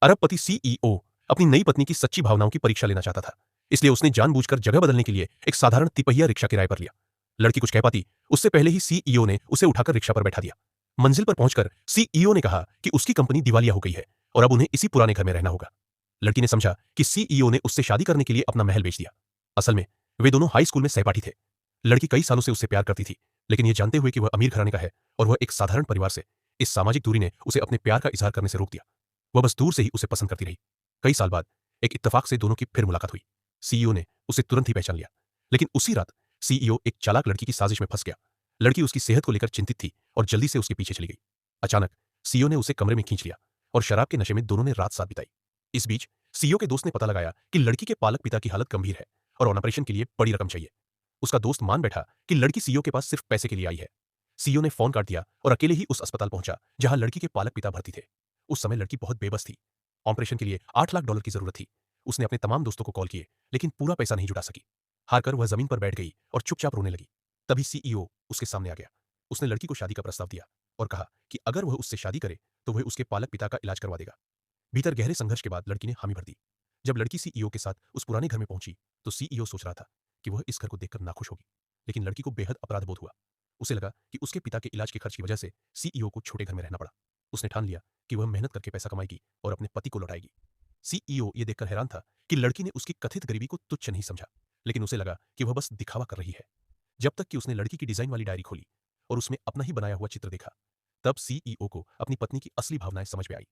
अरबपति सीईओ अपनी नई पत्नी की सच्ची भावनाओं की परीक्षा लेना चाहता था, इसलिए उसने जानबूझकर जगह बदलने के लिए एक साधारण तिपहिया रिक्शा किराए पर लिया। लड़की कुछ कह पाती उससे पहले ही सीईओ ने उसे उठाकर रिक्शा पर बैठा दिया। मंजिल पर पहुंचकर सीईओ ने कहा कि उसकी कंपनी दिवालिया हो गई है और अब उन्हें इसी पुराने घर में रहना होगा। लड़की ने समझा कि सीईओ ने उससे शादी करने के लिए अपना महल बेच दिया। असल में वे दोनों हाई स्कूल में सहपाठी थे। लड़की कई सालों से उससे प्यार करती थी, लेकिन यह जानते हुए कि वह अमीर घराने का है और वह एक साधारण परिवार से, इस सामाजिक दूरी ने उसे अपने प्यार का इजहार करने से रोक दिया। वह बस दूर से ही उसे पसंद करती रही। कई साल बाद एक इत्तेफाक से दोनों की फिर मुलाकात हुई। सीईओ ने उसे तुरंत ही पहचान लिया, लेकिन उसी रात सीईओ एक चालाक लड़की की साजिश में फंस गया। लड़की उसकी सेहत को लेकर चिंतित थी और जल्दी से उसके पीछे चली गई। अचानक सीईओ ने उसे कमरे में खींच लिया और शराब के नशे में दोनों ने रात साथ बिताई। इस बीच सीईओ के दोस्त ने पता लगाया कि लड़की के पालक पिता की हालत गंभीर है और ऑपरेशन के लिए बड़ी रकम चाहिए। उसका दोस्त मान बैठा कि लड़की सीईओ के पास सिर्फ पैसे के लिए आई है। सीईओ ने फोन काट दिया और अकेले ही उस अस्पताल पहुंचा जहां लड़की के पालक पिता भर्ती थे। उस समय लड़की बहुत बेबस थी। ऑपरेशन के लिए $8 लाख की जरूरत थी। उसने अपने तमाम दोस्तों को कॉल किए, लेकिन पूरा पैसा नहीं जुटा सकी। हारकर वह जमीन पर बैठ गई और चुपचाप रोने लगी। तभी सीईओ उसके सामने आ गया। उसने लड़की को शादी का प्रस्ताव दिया और कहा कि अगर वह उससे शादी करे तो वह उसके पालक पिता का इलाज करवा देगा। भीतर गहरे संघर्ष के बाद लड़की ने हामी भर दी। जब लड़की सीईओ के साथ उस पुराने घर में पहुंची तो सीईओ सोच रहा था कि वह इस घर को देखकर नाखुश होगी, लेकिन लड़की को बेहद अपराध बोध हुआ। उसे लगा कि उसके पिता के इलाज के खर्च की वजह से सीईओ को छोटे घर में रहना पड़ा। उसने ठान लिया कि वह मेहनत करके पैसा कमाएगी और अपने पति को लौटाएगी। सीईओ ये देखकर हैरान था कि लड़की ने उसकी कथित गरीबी को तुच्छ नहीं समझा, लेकिन उसे लगा कि वह बस दिखावा कर रही है। जब तक कि उसने लड़की की डिजाइन वाली डायरी खोली और उसमें अपना ही बनाया हुआ चित्र देखा, तब सीईओ को अपनी पत्नी की असली भावनाएं समझ में आई।